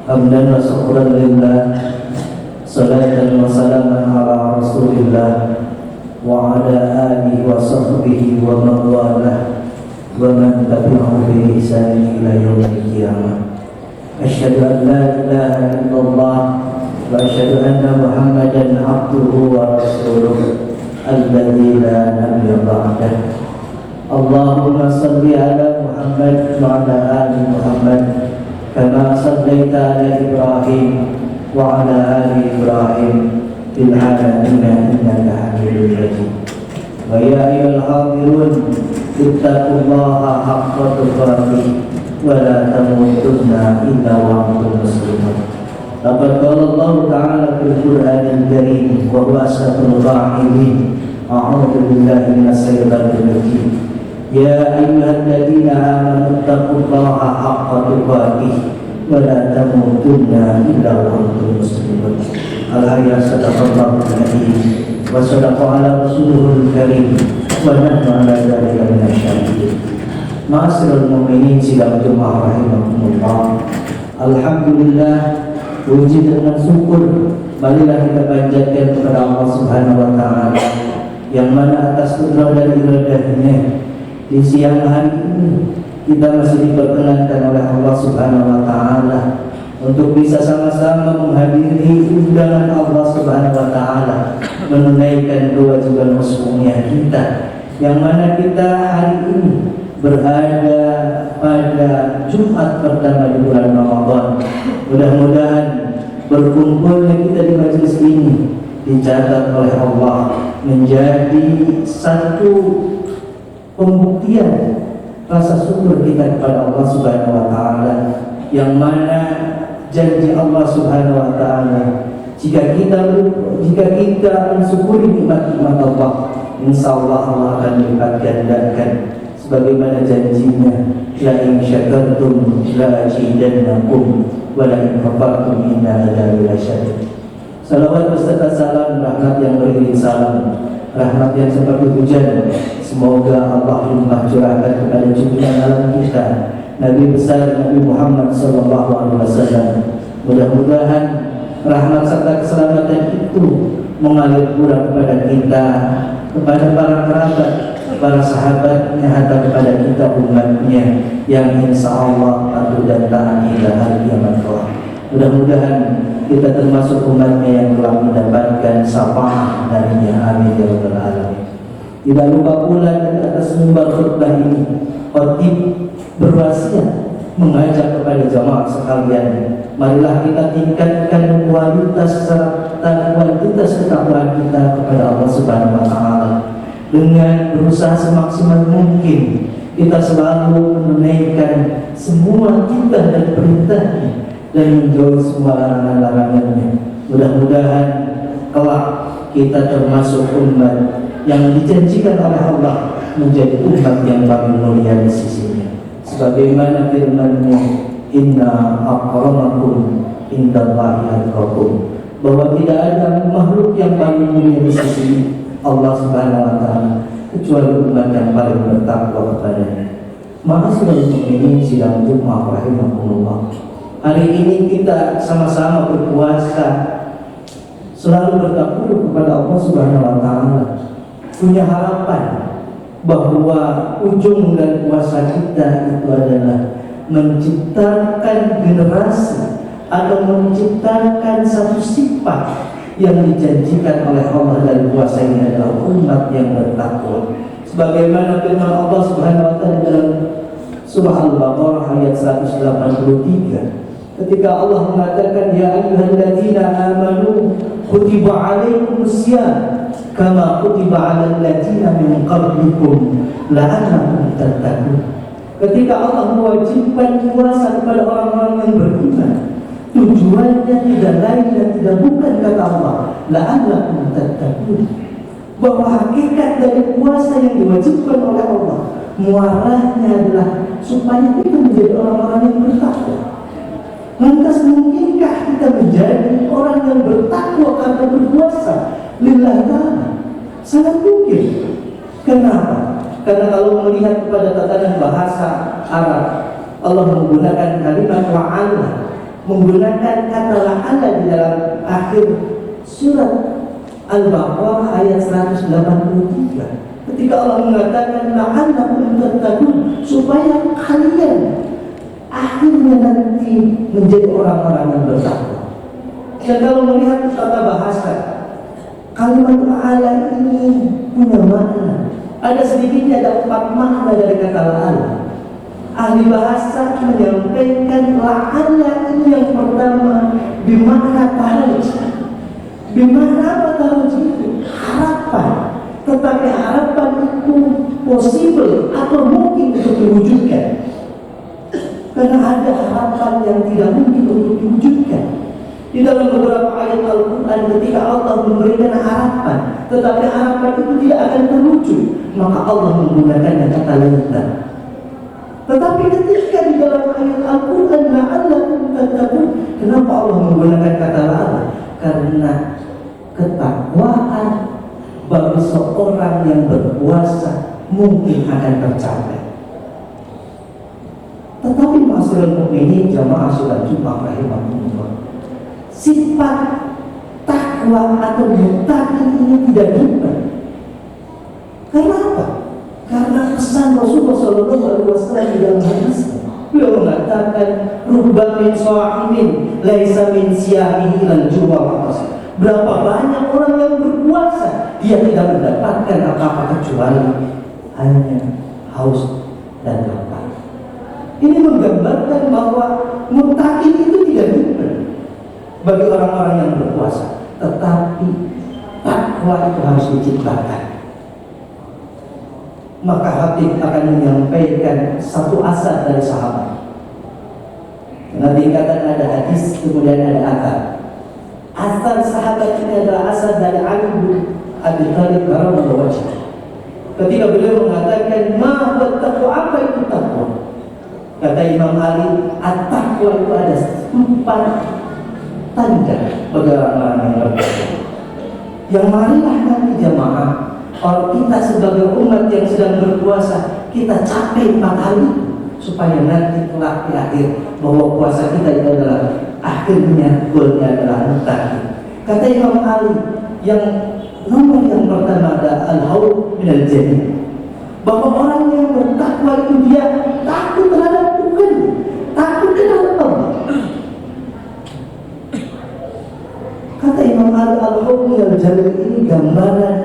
حمدا وشكرا لله صلاة وسلاما على رسول الله وعلى آله وصحبه ومن والاه ومن تبعه بإحسان إلى يوم القيامة. أشهد أن لا إله إلا الله وأشهد أن محمدا عبده ورسوله الذي لا نبي بعده. اللهم صل على محمد وعلى آل محمد كما صليت على إبراهيم وعلى آل إبراهيم في العالمين إنك حميد مجيد. ويا أيها الحاضرون اتقوا الله حق تقاته ولا تموتن إلا وأنتم مسلمون. لقد قال الله تعالى في القرآن الكريم وهو أصدق القائلين أعوذ بالله من الشيطان الرجيم يا أيها الذين آمنوا اتقوا الله حق تقاته ولا تموتن إلا وأنتم مسلمون. Alhamdulillah sadaqallahu al-azim wa sadaqa ala rasulihil karim wa nahnu ala dzalika minasyahidin. Ma'asyiral mu'minin sidang jemaah rahimakumullah. Alhamdulillah, puji dan syukur marilah kita panjatkan kepada Allah Subhanahu wa taala yang mana atas kudrat dan iradahnya di siang hari ini kita masih diperkenankan oleh Allah Subhanahu wa taala untuk bisa sama-sama menghadiri undangan Allah Subhanahu wa taala menunaikan kewajiban muslimnya kita, yang mana kita hari ini berada pada Jumat pertama di bulan Ramadan. Mudah-mudahan berkumpulnya kita di majelis ini dicatat oleh Allah menjadi satu pembuktian rasa syukur kita kepada Allah Subhanahu wa taala, yang mana janji Allah Subhanahu wa taala jika kita mensyukuri nikmat-nikmat Allah, insyaallah Allah akan melipat gandakan sebagaimana janjinya, la in syakartum la azidannakum wa la in kafartum inna adzabi lasyadid. Salawat beserta salam, rahmat yang beriring salam, rahmat yang seperti hujan, semoga Allah limpah curahkan kepada junjungan alam kita Nabi besar Nabi Muhammad sallallahu alaihi wasallam. Mudah-mudahan rahmat serta keselamatan itu mengalir pula kepada kita, kepada para kerabat, para sahabatnya, atau kepada kita umatnya yang insyaallah patuh dan taat hingga hari kiamat kelak. Mudah-mudahan kita termasuk umatnya yang telah mendapatkan syafaat darinya. Amin ya rabbal alamin. Tidak lupa pula dari atas mimbar khutbah ini khatib berwasiat mengajak kepada jamaah sekalian, marilah kita tingkatkan kualitas ketakwaan kita kepada Allah Subhanahu wa taala dengan berusaha semaksimal mungkin kita selalu menunaikan semua titah dan perintahnya dan menjauhi semua larangan-larangannya. Mudah-mudahan kelak kita termasuk umat yang dijanjikan oleh Allah menjadi umat yang paling mulia di sisinya. Sebagaimana firman-Nya, inna akramakum indallahi atqakum, bahwa tidak ada makhluk yang paling mulia di sisi Allah Subhanahu wa taala kecuali umat yang paling bertakwa kepadanya. Ma'asyiral mu'minin sidang Jumat rahimakumullah. Hari ini kita sama-sama berpuasa, selalu bertakwa kepada Allah Subhanahu wa taala, punya harapan bahwa ujung dan puasa kita itu adalah menciptakan generasi atau menciptakan satu sifat yang dijanjikan oleh Allah dari puasa ini adalah umat yang bertakwa. Sebagaimana firman Allah Subhanahu wa taala dalam surah Al-Baqarah ayat 183, ketika Allah mengatakan ya ayyuhalladzina amanu kutiba alaikumusiyam kama kutiba 'alal ladzina min qablikum la'allakum tattaqun. Ketika Allah mewajibkan puasa kepada orang-orang yang beriman, tujuannya tidak lain dan tidak bukan, kata Allah, la'allakum tattaqun, bahwa hakikat dari puasa yang diwajibkan oleh Allah, muaranya adalah supaya kita menjadi orang-orang yang bertakwa. Lantas mungkinkah kita menjadi orang yang bertakwa karena berpuasa lillahi ta'ala? Sangat mungkin. Kenapa? Karena kalau melihat kepada tatanan bahasa Arab, Allah menggunakan kalimat wa'ala, menggunakan kata la'alla di dalam akhir surat Al-Baqarah ayat 183. Ketika Allah mengatakan la'allakum tattaqun, supaya kalian akhirnya nanti menjadi orang-orang yang bertakwa. Dan kalau melihat tata bahasa, kalimat la'alla ini punya makna. Ada sedikitnya ada 4 makna dari kata la'alla. Ahli bahasa menyampaikan la'alla ini yang pertama bermakna taruji. Bermakna apa taruji itu? Harapan. Tetapi harapan itu possible atau mungkin untuk diwujudkan. Karena ada harapan yang tidak mungkin untuk diwujudkan. Di dalam beberapa ayat Al-Quran ketika Allah memberikan harapan, tetapi harapan itu tidak akan terwujud, maka Allah menggunakannya kata la'alla. Tetapi ketika di dalam ayat Al-Quran la'allakum tattaqun, kenapa Allah menggunakan kata la'alla? Karena ketakwaan bagi seorang yang berpuasa mungkin akan tercapai. Tetapi masyarakat mukminin jamaah sholat Jumat rahimahumullah, sifat takwa atau muttaqin ini tidak dapat. Karena apa? Karena pesan Rasulullah SAW di dalam hadis, beliau mengatakan rubba min sha'imin laisa min siyamihi ilal juwa. Berapa banyak orang yang berpuasa, dia tidak mendapatkan apa-apa kecuali hanya haus dan lapar. Ini menggambarkan bahwa muttaqin itu tidak benar bagi orang-orang yang berpuasa, tetapi takwa itu harus diciptakan. Maka Habib akan menyampaikan satu asar dari sahabat. Nanti dikatakan ada hadis, kemudian ada athar. Asar sahabat ini adalah asar dari Ali bin Abi Thalib radhiyallahu anhu. Ketika beliau mengatakan, "Ma taqwa, apa itu takwa?" Kata Imam Ali, "At-taqwa itu ada 4 tanda bagi orang-orang yang bertakwa." Yang marilah nanti jamaah, kalau kita sebagai umat yang sedang berpuasa, kita capai 4 hal itu, supaya nanti kelak di akhir bahwa puasa kita itu adalah akhirnya goalnya adalah muttaqin. Kata Imam Ali, yang nomor yang pertama ada al-haub minal jannah, bahwa orang yang bertakwa itu dia takut terhadap Tuhan, takut terhadap Allah. Kata Imam Ali, al-haub minal jannah ini gambaran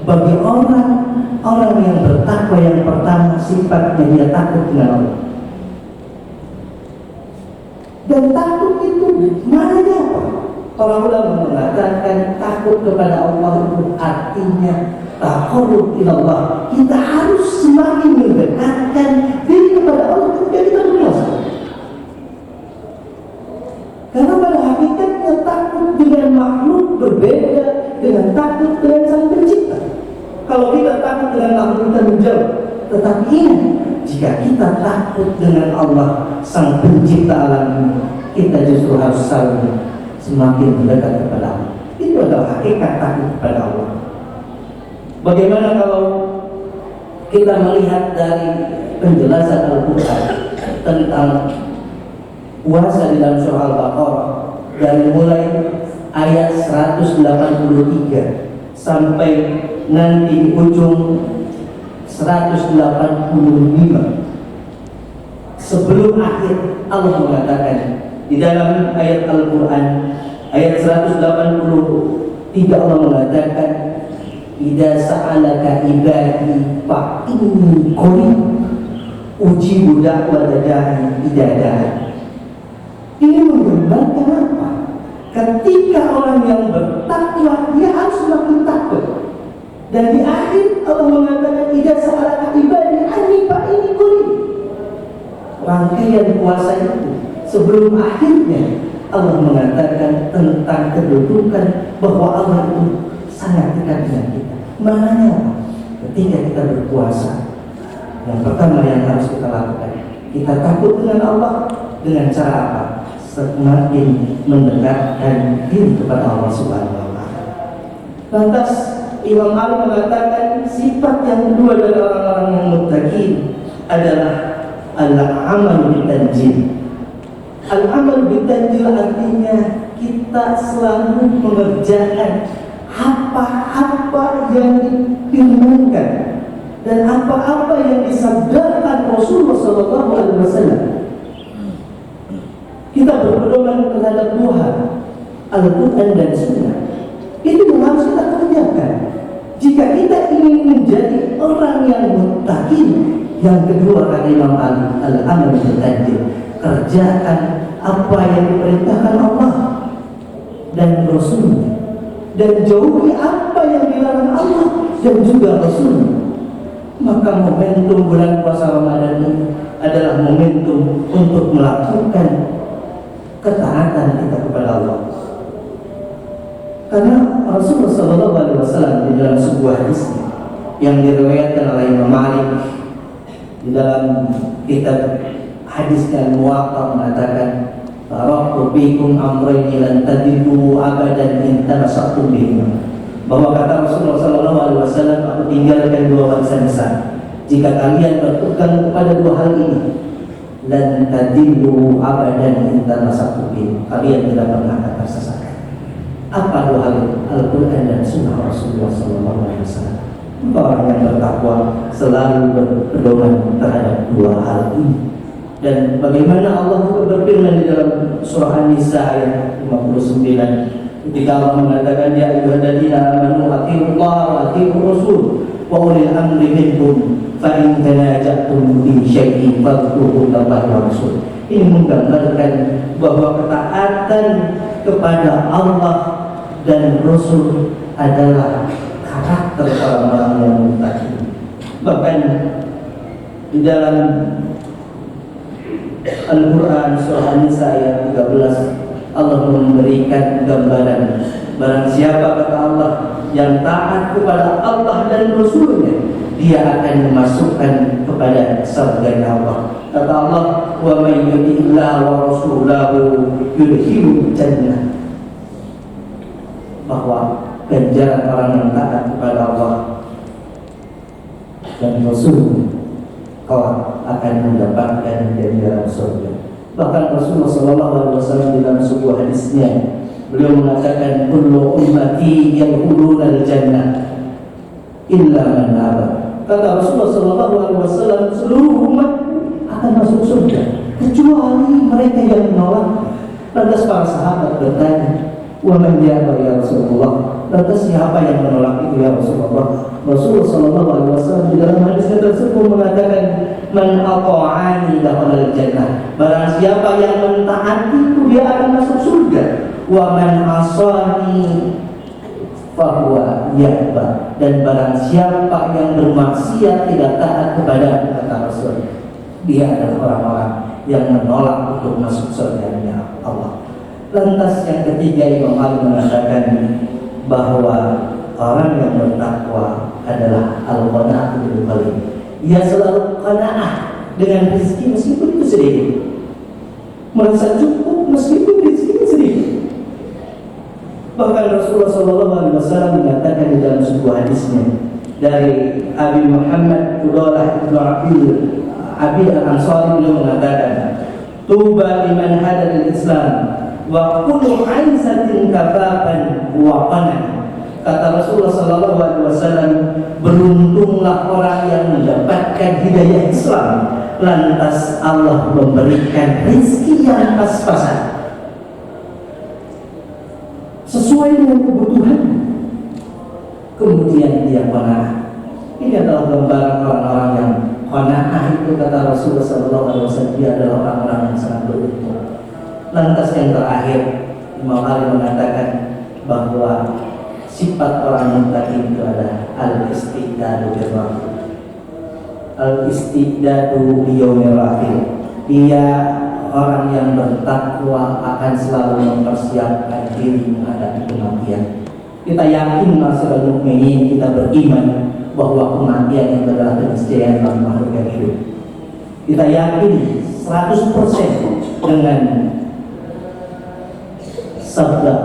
bagi orang yang bertakwa yang pertama sifatnya dia takut dengan Allah. Dan takut itu maknanya apa? Para ulama mengatakan takut kepada Allah itu artinya taqarrub ila Allah. Kita harus semakin mendekatkan diri kepada Allah ketika kita berpuasa. Karena pada hakikatnya takut dengan makhluk berbeda dengan takut dengan Sang Pencipta. Kalau kita takut dengan makhluk kita menjauh, tetapi ingat, jika kita takut dengan Allah Sang Pencipta alam ini, kita justru harus semakin mendekat kepada Allah. Itu adalah hakikat takut kepada Allah. Bagaimana kalau kita melihat dari penjelasan Al-Quran tentang puasa di dalam surah Al-Baqarah, dari mulai ayat 183 sampai nanti di ujung 185. Sebelum akhir Allah mengatakan di dalam ayat Al-Quran ayat 183, Allah mengatakan, "Idza sa'alaka ibadi fa inni qarib ujibu da'wata da'i idza da'a." Ini menggambarkan apa? Ketika orang yang bertakwa dia harus semakin takut. Dan di akhir Allah mengatakan, "Idza sa'alaka ibadi anni fa inni qarib." Rangkaian puasa itu sebelum akhirnya Allah mengatakan tentang kedudukan bahwa Allah itu sangat dekat dengan kita. Maknanya apa? Ketika kita berpuasa, yang pertama yang harus kita lakukan, kita takut dengan Allah dengan cara apa? Semakin mendekatkan diri kepada Allah Subhanahu wa Ta'ala. Lantas Imam Ali mengatakan sifat yang kedua dari orang-orang yang muttaqin adalah al-amalu bitanjim. Al-amal bitanzil artinya kita selalu mengerjakan apa-apa yang difirmankan dan apa-apa yang disabdakan Rasulullah SAW. Kita berpedoman terhadap Tuhan, Al-Quran dan Sunnah. Itu yang harus kita kerjakan. Jika kita ingin menjadi orang yang muttaqin, yang kedua kata Imam Ali, al-amal bitanzil, kerjakan apa yang diperintahkan Allah dan Rasulnya, dan jauhi apa yang dilarang Allah dan juga Rasulnya. Maka momentum bulan puasa Ramadan ini adalah momentum untuk melakukan ketaatan kita kepada Allah. Karena Rasulullah SAW di dalam sebuah hadis yang diriwayatkan oleh Imam Malik di dalam kitab hadis dan Muwatta mengatakan, "Taraktu fikum amrayni lan tadillu abadan in tamassaktum bihima." Bahwa kata Rasulullah SAW, aku tinggalkan dua warisan besar. Jika kalian berpegang kepada dua hal ini, lan tadillu abadan in tamassaktum bihima, kalian tidak pernah akan tersesat. Apa dua hal itu? Al-Quran dan Sunnah Rasulullah SAW. Orang yang bertakwa selalu berpedoman terhadap dua hal ini. Dan bagaimana Allah juga berfirman di dalam surah An-Nisa ayat 59 ketika Allah mengatakan, ya ayyuhalladzina amanu atiiullaha wa atiiur rasul wa ulil amri minkum fa in tanaza'tum fi syai'in fadhkurullaha wa rasul. Ini menggambarkan bahwa ketaatan kepada Allah dan Rasul adalah karakter orang-orang yang muttaqin. Bahkan di dalam Al-Quran surah An-Nisa ayat 13 Allah memberikan gambaran, barang siapa kata Allah yang taat kepada Allah dan Rasulnya, dia akan dimasukkan kepada surga Allah. Kata Allah, wa may yuti'illah wa rasulahu yudkhilhu jannah, bahwa ganjaran orang yang taat kepada Allah dan Rasul kelak akan mendapatkan ganjaran surga. Bahkan Rasulullah SAW di dalam sebuah hadisnya beliau mengatakan, kullu ummati yadkhuluna al-jannah illa man aba. Kata Rasulullah SAW, seluruh umat akan masuk surga kecuali mereka yang menolak. Lantas para sahabat bertanya, wa man yaba ya Rasulullah, lantas siapa yang menolak itu ya Rasulullah? Rasulullah SAW di dalam hadisnya tersebut mengatakan, man ata'ani dakhala al-jannah, barang siapa yang mentaatiku dia akan masuk surga. Wa man asani fahuwa ya'ba, dan barang siapa yang bermaksiat tidak taat kepada kata Rasul, dia adalah orang-orang yang menolak untuk masuk surga Allah. Lantas yang ketiga Imam Ali mengatakan bahwa orang yang bertakwa adalah al-qanaah bil qalbi. Ia selalu qanaah dengan rezeki meskipun itu sedikit, merasa cukup meskipun rezeki sedikit. Bahkan Rasulullah SAW mengatakan di dalam sebuah hadisnya dari Abi Muhammad Fudalah ibn Abi al-Ansari, beliau mengatakan, tuba liman hadal Islam wa kullu aisatin kafaban wa qana. Kata Rasulullah SAW, beruntunglah orang yang mendapatkan hidayah Islam, lantas Allah memberikan rezeki yang pas-pasan sesuai dengan kebutuhan, kemudian dia qanaah. Ini adalah gambaran orang-orang yang qanaah. Itu kata Rasulullah SAW, dia adalah orang-orang yang sangat beruntung. Lantas yang terakhir Imam Ali mengatakan bahwa sifat orang muttaqin itu adalah al-istidadu bil-rafi, al-istidadu liyaumil akhir. Dia orang yang bertakwa akan selalu mempersiapkan diri menghadapi kematian. Kita yakin masyarakat mukminin, kita beriman bahwa kematian itu adalah keniscayaan bagi makhluk yang hidup. Kita yakin 100% dengan sabda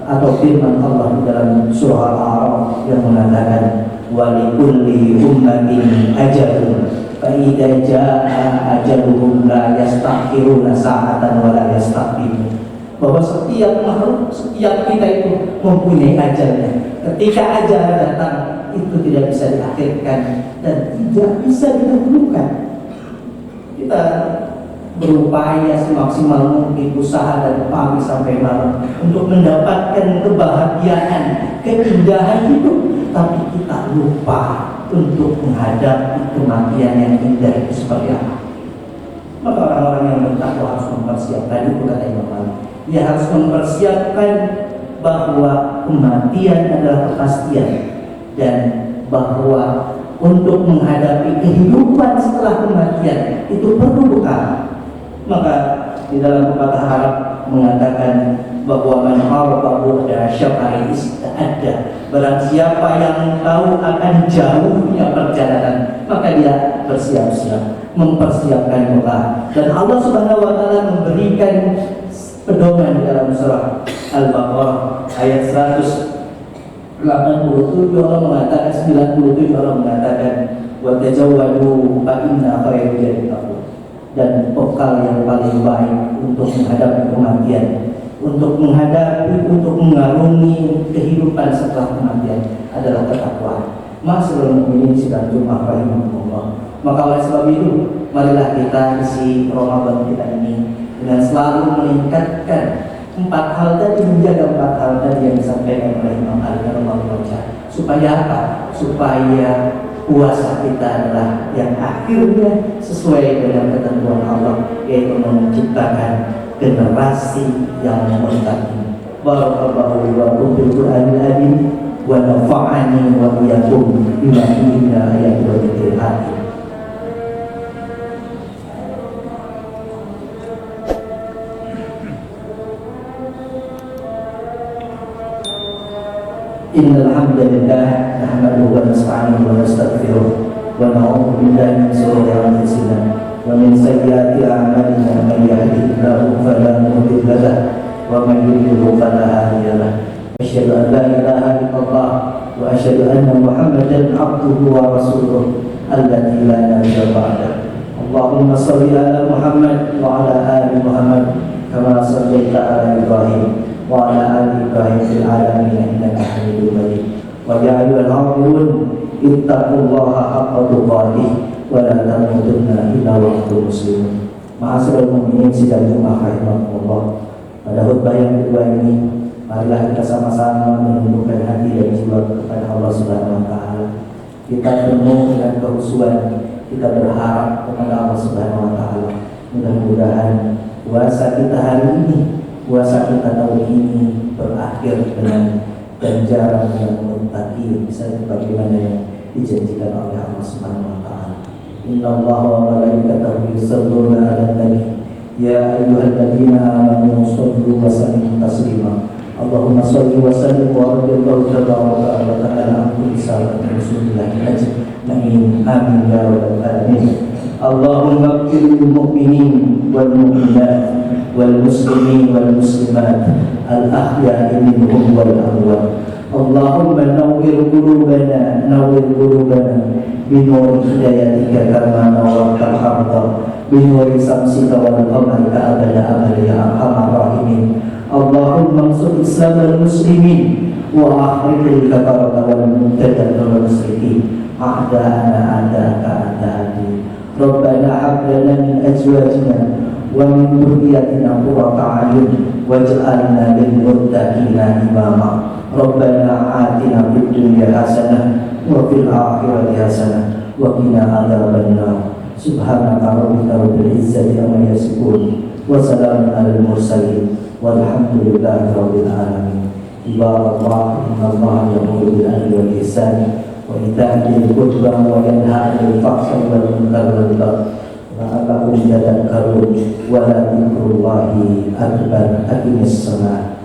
atau firman Allah dalam surah Al-A'raf yang mengatakan, wa likulli ummatin ajalun fa idza jaa ajaluhum la yastakhiruna sa'atan wa la yastaqdimun. Bahwa setiap makhluk, setiap kita itu mempunyai ajalnya. Ketika ajal datang, itu tidak bisa diakhirkan dan tidak bisa didahulukan. Kita berupaya semaksimal mungkin, usaha dari pagi sampai malam untuk mendapatkan kebahagiaan, keindahan hidup, tapi kita lupa untuk menghadapi kematian yang indah itu seperti apa. Maka orang-orang yang bertakwa harus mempersiapkan itu, kata Imam Malik. Dia harus mempersiapkan bahwa kematian adalah kepastian dan bahwa untuk menghadapi kehidupan setelah kematian itu perlu bekal. Maka di dalam pepatah Arab mengatakan bahwa man arafa bu'da syafari ista'adda. Barang siapa yang tahu akan jauhnya perjalanan, maka dia bersiap-siap, mempersiapkan bekal. Dan Allah Subhanahu wa taala memberikan pedoman dalam surah Al-Baqarah ayat 187 Allah mengatakan, 97 Allah mengatakan wa tajawwadu fa inna khairal zadi taqwa. Dan bekal yang paling baik untuk menghadapi kematian, untuk mengarungi kehidupan setelah kematian adalah ketakwaan. Ma'asyiral mukminin sidang Jumat rahimahumullah. Maka oleh sebab itu, marilah kita isi Ramadan kita ini dengan selalu meningkatkan 4 hal tadi, menjaga 4 hal tadi yang disampaikan oleh Imam Ali rahimahullah. Supaya apa? Supaya puasa kita adalah yang akhirnya sesuai dengan ketentuan Allah, yaitu menciptakan generasi yang muttaqin. Barakallahu wa bil Qur'anil azim wa nafa'ani wa iyyakum bima fihi min ayati wa dzikril hakim. Innal hamdalillah nahmaduhu wa nasta'inuhu wa nastaghfiruh wa na'udzu billahi min shururi anfusina wa min sayyiati a'malina. Man yahdihillahu fala mudilla lahu wa man yudlil fala hadiya lahu. Asyhadu an la ilaha illallah wa asyhadu anna Muhammadan 'abduhu wa rasuluh alladzi la nabiyya ba'dahu. Allahumma shalli ala Muhammad wa ala ali Muhammad kama shallaita ala Ibrahim wa ala ali Ibrahim fil alamin innaka Hamidum Majid. Wa ya ayyuhal mu'minun ittaqullaha haqqa tuqatih wa la tamutunna illa wa antum muslimun. Ma'asyiral mu'minin sidang Jumat rahimahumullah. Pada khutbah yang kedua ini, marilah kita sama-sama menundukkan hati dan jiwa kepada Allah Subhanahu wa taala. Kita penuh dengan kehusuan, kita berharap kepada Allah Subhanahu wa taala. Mudah-mudahan puasa kita hari ini, puasa kita tahun ini berakhir dengan ganjaran yang muttaqin, bisa sebagaimana yang dijanjikan oleh Allah Subhanahu wa taala. Innallaha wa malaikatahu yusholluna 'alan nabi ya ayyuhalladzina amanu shollu wa sallimu taslima. Allahumma shalli wa sallim wa radiyallahu tabaraka wa ta'ala an kulli salatin rasulillahi ajma'in. Amin ya rabbal alamin. Allahumma ighfir lil mu'minin wal mu'minat wal muslimin wal muslimat al ahya'i minhum wal amwat. Allahumma nawwir qulubana bi nur hidayatika kama nawwartal ardha bi nur samsika wal qamari abada abada ya arhamar rahimin. Allahumma ansur Islam wal muslimin wa akhrijil kafarata wal mubtadi'in wal musyrikin a'da'ana a'da'aka. Rabbana hab lana min azwajina wa min dhurriyyatina qurrata a'yun waj'alna lil muttaqina imama. Rabbana atina fid dunya hasanah wa fil akhirati hasanah wa qina adzabannar. Subhanaka rabbika rabbil izzati amma yasifun wa salamun alal mursalin walhamdulillahi rabbil alamin. Ibadallah, innallaha ya'muru bil adli wal ihsani wa ita'i dzil qurba wa yanha 'anil fahsya'i wal munkari wal baghi la'allakum tadhakkarun wa la dzikrullahi akbar. Aqimis shalah.